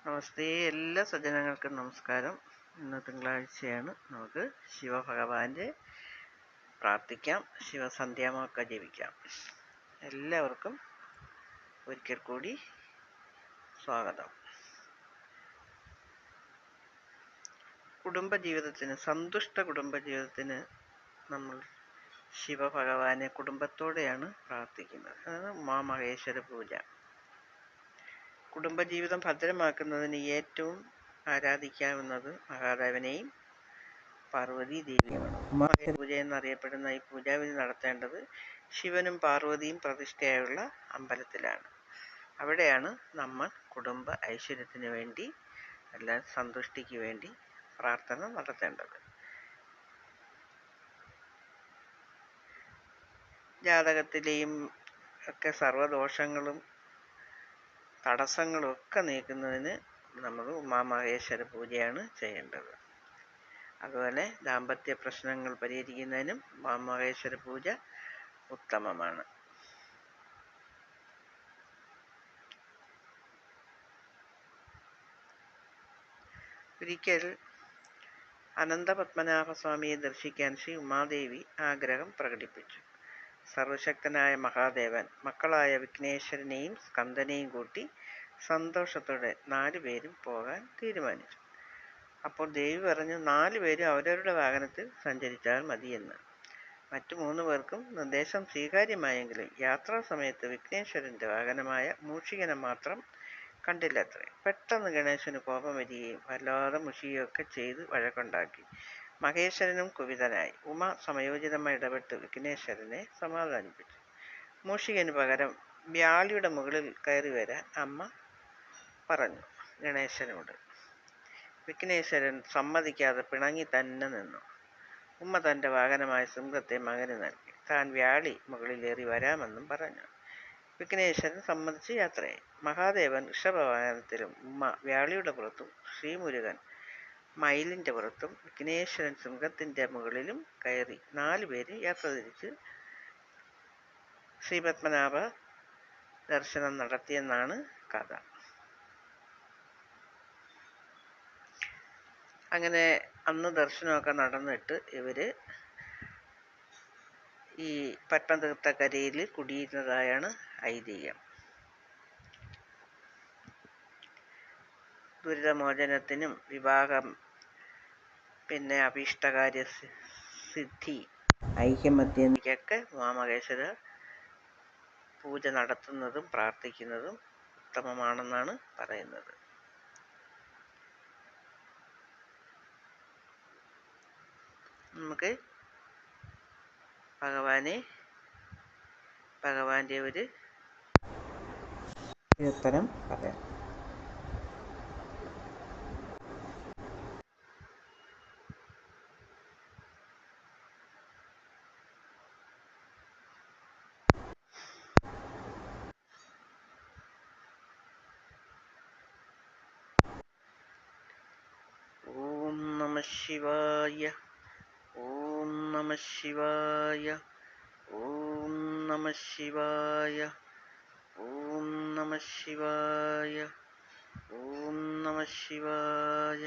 നമസ്തേ, എല്ലാ സജ്ജനങ്ങൾക്കും നമസ്കാരം. ഇന്ന് തിങ്കളാഴ്ചയാണ്. നമുക്ക് ശിവഭഗവാന്റെ പ്രാർത്ഥിക്കാം, ശിവസന്ധ്യാമൊക്കെ ജപിക്കാം. എല്ലാവർക്കും ഒരിക്കൽ കൂടി സ്വാഗതം. സന്തുഷ്ട കുടുംബജീവിതത്തിന് നമ്മൾ ശിവഭഗവാനെ കുടുംബത്തോടെയാണ് പ്രാർത്ഥിക്കുന്നത്. അതാണ് ഉമാമഹേശ്വര പൂജ. കുടുംബജീവിതം ഭദ്രമാക്കുന്നതിന് ഏറ്റവും ആരാധിക്കാവുന്നത് മഹാദേവനെയും പാർവതി ദേവിയുമാണ്. ഉമാമഹേശ്വര പൂജ എന്നറിയപ്പെടുന്ന ഈ പൂജാവിധി നടത്തേണ്ടത് ശിവനും പാർവതിയും പ്രതിഷ്ഠയായുള്ള അമ്പലത്തിലാണ്. അവിടെയാണ് നമ്മൾ കുടുംബ ഐശ്വര്യത്തിന് വേണ്ടി, അല്ല സന്തുഷ്ടിക്ക് വേണ്ടി പ്രാർത്ഥന നടത്തേണ്ടത്. ജാതകത്തിലെയും ഒക്കെ സർവ്വദോഷങ്ങളും തടസ്സങ്ങളും ഒക്കെ നീക്കുന്നതിന് നമ്മൾ ഉമാമഹേശ്വര പൂജയാണ് ചെയ്യേണ്ടത്. അതുപോലെ ദാമ്പത്യ പ്രശ്നങ്ങൾ പരിഹരിക്കുന്നതിനും ഉമാമഹേശ്വര പൂജ ഉത്തമമാണ്. ഒരിക്കൽ അനന്തപത്മനാഭസ്വാമിയെ ദർശിക്കാൻ ശ്രീ ഉമാദേവി ആഗ്രഹം പ്രകടിപ്പിച്ചു. സർവശക്തനായ മഹാദേവൻ മക്കളായ വിഘ്നേശ്വരനെയും സ്കന്ദനെയും കൂട്ടി സന്തോഷത്തോടെ 4 പേരും പോകാൻ തീരുമാനിച്ചു. അപ്പോൾ ദേവി പറഞ്ഞു, 4 പേരും അവരവരുടെ വാഹനത്തിൽ സഞ്ചരിച്ചാൽ മതിയെന്ന്. മറ്റു 3 പേർക്കും നിർദ്ദേശം സ്വീകാര്യമായെങ്കിലും യാത്രാ സമയത്ത് വിഘ്നേശ്വരന്റെ വാഹനമായ മൂഷികനെ മാത്രം കണ്ടില്ലത്രേ. പെട്ടെന്ന് ഗണേശന് കോപം വരികയും വല്ലാതെ മുഷിയുകയൊക്കെ ചെയ്ത് വഴക്കുണ്ടാക്കി. മഹേശ്വരനും കുപിതനായി. ഉമ സമയോചിതമായി ഇടപെട്ട് വിഘ്നേശ്വരനെ സമാധാനിപ്പിച്ചു. മൂഷികന് പകരം വ്യാളിയുടെ മുകളിൽ കയറി വരാൻ അമ്മ പറഞ്ഞു ഗണേശനോട്. വിഘ്നേശ്വരൻ സമ്മതിക്കാതെ പിണങ്ങി തന്നെ നിന്നു. ഉമ്മ തൻ്റെ വാഹനമായ സിംഹത്തെ മകന് നൽകി. താൻ വ്യാളി മുകളിലേറി വരാമെന്നും പറഞ്ഞു. വിഘ്നേശ്വരൻ സമ്മതിച്ച് യാത്രയായി. മഹാദേവൻ ഋഷഭവാഹനത്തിലും ഉമ്മ വ്യാളിയുടെ പുറത്തും ശ്രീമുരുകൻ മയിലിൻ്റെ പുറത്തും വിഘ്നേശ്വരൻ സിംഹത്തിൻ്റെ മുകളിലും കയറി 4 പേര് യാത്ര തിരിച്ച് ശ്രീപത്മനാഭ ദർശനം നടത്തിയെന്നാണ് കഥ. അങ്ങനെ അന്ന് ദർശനമൊക്കെ നടന്നിട്ട് ഇവര് ഈ പത്മതീർത്ഥക്കരയിൽ കുടിയിരുന്നതായാണ് ഐതിഹ്യം. ദുരിതമോചനത്തിനും വിവാഹം, പിന്നെ അഭീഷ്ടകാര്യ സിദ്ധി, ഐക്യമത്യനിക്കൊക്കെ ഉമാമഹേശ്വര പൂജ നടത്തുന്നതും പ്രാർത്ഥിക്കുന്നതും ഉത്തമമാണെന്നാണ് പറയുന്നത്. നമുക്ക് ഭഗവാന്റെ ഒരു കീർത്തനം പറയാം. ഓം നമഃ ശിവായ, ഓം നമഃ ശിവായ, ഓം നമഃ ശിവായ, ഓം നമഃ ശിവായ, ഓം നമഃ ശിവായ,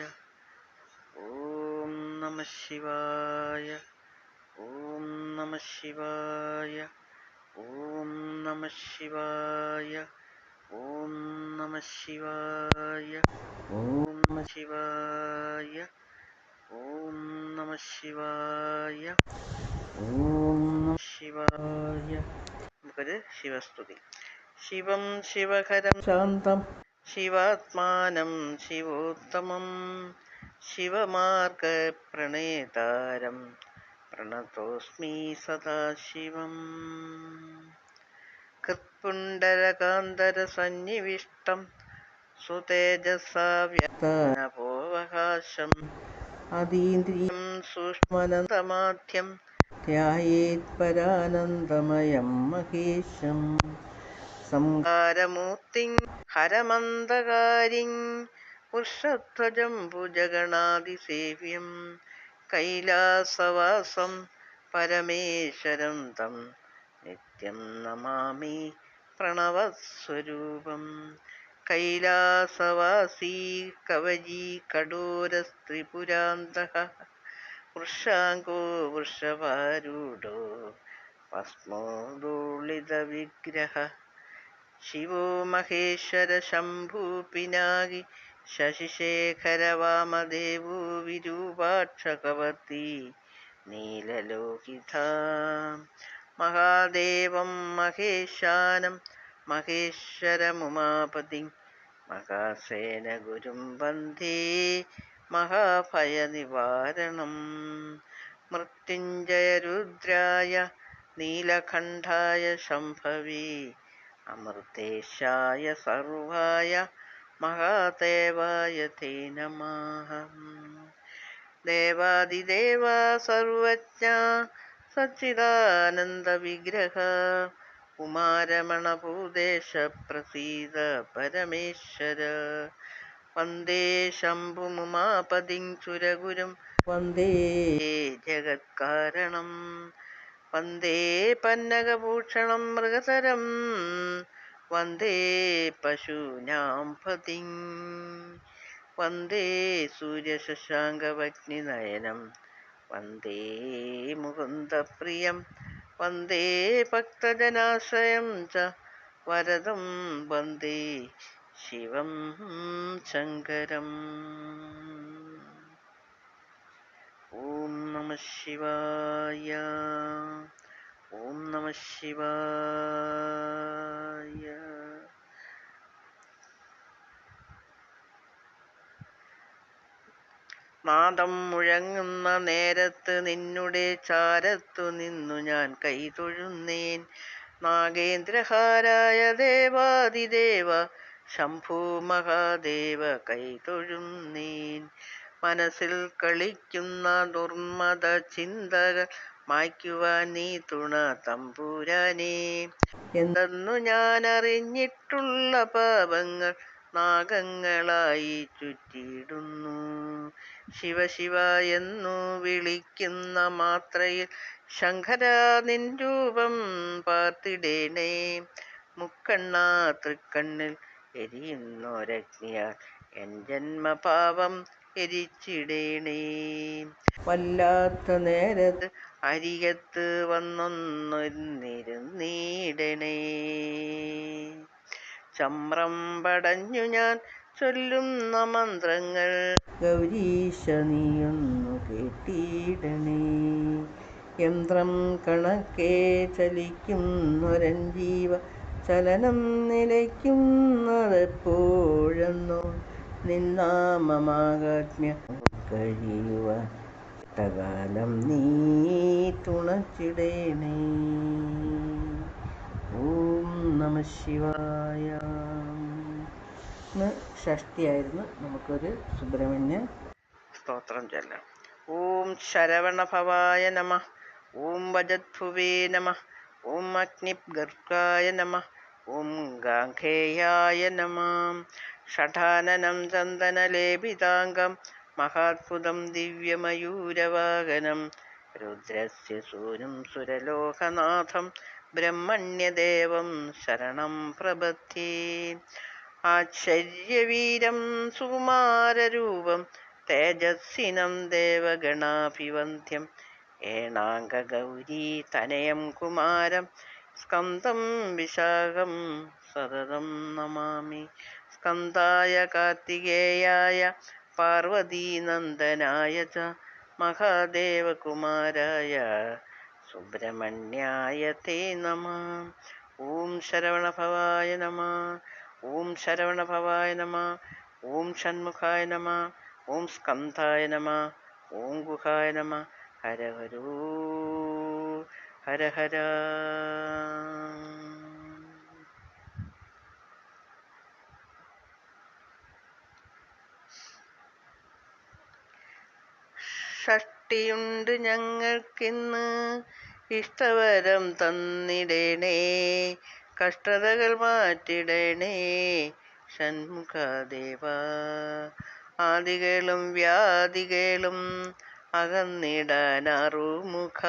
ഓം നമഃ ശിവായ, ഓം നമഃ ശിവായ, ഓം നമഃ ശിവായ, ഓം നമഃ ശിവായ, ഓം നമഃ ശിവായ, ഓം നമഃ ശിവായ, ഓം നമഃ ശിവായ. നമുക്കൊരു ശിവസ്തുതി. ശിവം ശിവകരം ശാന്തം ശിവാത്മാനം ശിവോത്തമം ശിവമാർഗപ്രണേതാരം പ്രണതോസ്മി സദാശിവം. കൃത്പുണ്ഡരകാന്തരസന്നിവിഷ്ടം സുതേജസാ വ്യാപനപോവകാശം അതീന്ദ്രിയം സൂക്ഷ്മനന്തമാദ്യം ധ്യായേത് പരാനന്ദമയം മഹേശം. സംഹാരമൂർത്തിം ഹരമന്ദകാരിം വൃഷധ്വജം ഭുജഗണാതിസേവ്യം കൈലാസവാസം പരമേശ്വരം തം നിത്യം നമാമി പ്രണവസ്വരൂപം. കൈലാസവാസീ കവചീ കഠോരസ്ത്രിപുരാന്തഃ വൃഷാങ്കോ വൃഷഭാരൂഢോ ഭസ്മോദോളിതവിഗ്രഹ ശിവോ മഹേശ്വര ശംഭൂ പിനാകി ശശിശേഖരവാമദേവോ വിരൂപാക്ഷകവർത്തി നീലലോഹിതാം മഹാദേവം മഹേശാനം മഹേശ്വരമുമാപതിം മഹാസേനഗുരും വന്ദേ മഹാഭയനിവാരണം മൃത്യുഞ്ജയരുദ്രായ നീലകണ്ഠായ ശംഭവേ അമൃതേശായ സർവായ മഹാദേവായ തേ നമഃ ദേവാദിദേവ സർവജ്ഞ സച്ചിദാനന്ദവിഗ്രഹ കുമാരമണഭൂദേശ പ്രസീദ പരമേശ്വര വന്ദേ ശംഭുമുമാപതിം സുരഗുരും വന്ദേ ജഗത്കാരണം വന്ദേ പന്നഗഭൂഷണം മൃഗതരം വന്ദേ പശൂനാം പതിം വന്ദേ സൂര്യശശാങ്കവഗ്നിനയനം വന്ദേ മുകുന്ദപ്രിയം വന്ദേ ഭക്തജനാശ്രയം ച വരദം വന്ദേ ശിവം ശങ്കരം. ഓം നമഃ ശിവായ. ഓം നമഃ ശിവായ. നാദം മുഴങ്ങുന്ന നേരത്ത് നിന്നുടെ ചാരത്തു നിന്നു ഞാൻ കൈതൊഴുന്നേൻ. നാഗേന്ദ്രഹാരായ ദേവാദിദേവ ശംഭൂ മഹാദേവ കൈതൊഴുന്നേൻ. മനസ്സിൽ കളിക്കുന്ന ദുർമത ചിന്തകൾ മായ്ക്കുവാൻ നീ തുണ തമ്പുരാനേ. എന്തെന്നു ഞാൻ അറിഞ്ഞിട്ടുള്ള പാപങ്ങൾ നാഗങ്ങളായി ചുറ്റിയിടുന്നു. ശിവ ശിവ എന്നു വിളിക്കുന്ന മാത്രയിൽ ശങ്കര നിൻ രൂപം പാർത്തിടേണേ. മുക്കണ്ണാ തൃക്കണ്ണിൽ എരിയുന്നൊരഗ്നിയാൽ എൻ ജന്മപാപം എരിച്ചിടേണേ. വല്ലാത്ത നേരത്ത് അരികത്ത് വന്നൊന്നിരുന്നീടണേ. ചമ്രം പടഞ്ഞു ഞാൻ ചൊല്ലുന്ന മന്ത്രങ്ങൾ ഗൗരീശ നീയൊന്നു കേട്ടിടണേ. യന്ത്രം കണക്കെ ചലിക്കുന്നൊരൻ ജീവ ചലനം നിലയ്ക്കുന്നതെപ്പോഴെന്നോ നിന്നാമമാകാജ്ഞ കഴിയുവാൻ ഇഷ്ടകാലം നീ തുണച്ചിടേണേ. ഓം നമഃ ശിവായ. ഇന്ന് ഷഷ്ടിയായിരുന്നു. നമുക്കൊരു സുബ്രഹ്മണ്യ സ്തോത്രം ചൊല്ലാം. ഓം ശരവണഭവായ നമഃ. ഓം വജദ്ഭുവേ നമഃ. ഓം അഗ്നിഗർഗായ നമഃ. ഓം ഗാംഗേയായ നമഃ. ഷഠാനനം ചന്ദനലേപിതാംഗം മഹാത്ഭുതം ദിവ്യമയൂരവാഹനം രുദ്രസ്യ സൂനും സുരലോകനാഥം ബ്രഹ്മണ്യദേവം ശരണം പ്രപദ്യേ. ആശ്ചര്യവീരം സുകുമാരരൂപം തേജസ്വിനം ദേവഗണാഭിവന്ദ്യം ഏണാംഗഗൗരീ തനയം കുമാരം സ്കന്ദം വിശാഖം സതതം നമാമി. സ്കന്ദായ കാർത്തികേയായ പാർവതീനന്ദനായ ച മഹാദേവകുമാരായ സുബ്രഹ്മണ്യായ തേ നമഃ. ഓം ശരവണഭവായ നമഃ. ഓം ശരവണഭവായ നമഃ. ഓം ഷൺമുഖായ നമഃ. ഓം സ്കന്ധായ നമഃ. ഓം ഗുഹായ നമഃ. ഹര ഹരോ ഹര ഹര. ഷഷ്ടിയുണ്ട് ഞങ്ങൾക്കിന്ന് ഇഷ്ടവരം തന്നിടണേ. കഷ്ടതകൾ മാറ്റിടണേ ഷൺമുഖദേവ. ആദികളും വ്യാധികളും അകന്നിടാൻ അറുമുഖ.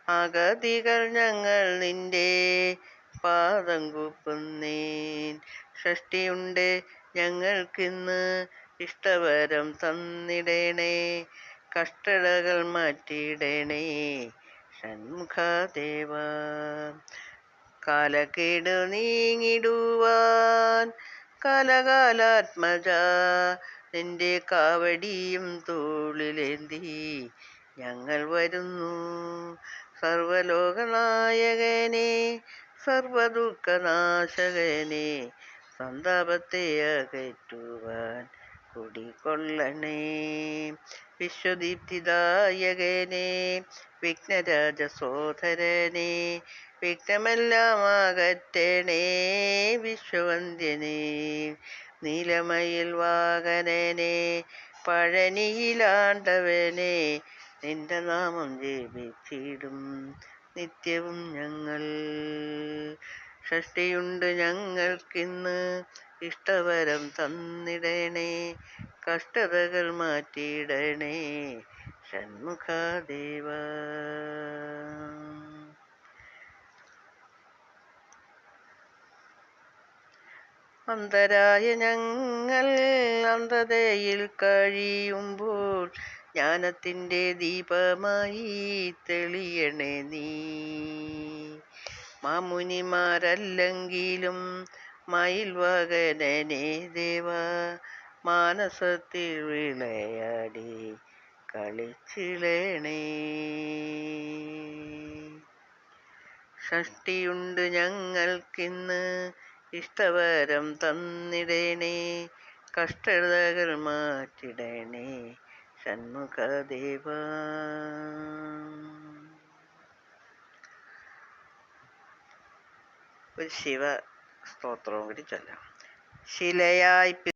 അഗതികൾ ഞങ്ങൾ നിന്റെ പാദം കൂപ്പുന്നേൻ. ഷഷ്ടിയുണ്ട് ഞങ്ങൾക്കിന്ന്, ഇഷ്ടവരം തന്നിടണേ, കഷ്ടതകൾ മാറ്റിയിടണേ ഷൺമുഖദേവ. കാലക്കേട് നീങ്ങിടുവാൻ കാലകാലാത്മജ, നിന്റെ കാവടിയും തോളിലേന്തി ഞങ്ങൾ വരുന്നു. സർവലോകനായകനെ സർവദുഃഖനാശകനെ, സന്താപത്തെ അകറ്റുവാൻ കുടികൊള്ളണേ. വിശ്വദീപ്തിദായകനെ വിഘ്നരാജ സോദരനെ, വിഘ്നമെല്ലാം അകറ്റണേ വിശ്വവന്ദ്യനെ. നീലമയിൽ വാഹനനെ പഴനിയിലാണ്ടവനെ, നിന്റെ നാമം ജപിച്ചിടും നിത്യവും ഞങ്ങൾ. ഷഷ്ടിയുണ്ട് ഞങ്ങൾക്കിന്ന്, ഇഷ്ടവരം തന്നിടണേ, കഷ്ടതകൾ മാറ്റിയിടണേ ഷൺമുഖദേവ. അന്ധരായ ഞങ്ങൾ അന്ധതയിൽ കഴിയുമ്പോൾ, ജ്ഞാനത്തിൻ്റെ ദീപമായി തെളിയണേ നീ. മാമുനിമാരല്ലെങ്കിലും മയിൽ വാഹനനേ ദേവ, മാനസത്തിൽ വിളയാടി കളിച്ചിടണേ. ഷഷ്ടിയുണ്ട് ഞങ്ങൾക്കിന്ന്, ഇഷ്ടവരം തന്നിടണേ, കഷ്ടതകൾ മാറ്റിടണേ ഷൺമുഖദേവ. ഒരു ശിവ സ്തോത്രവും കൂടി ചൊല്ലാം. ശിലയായി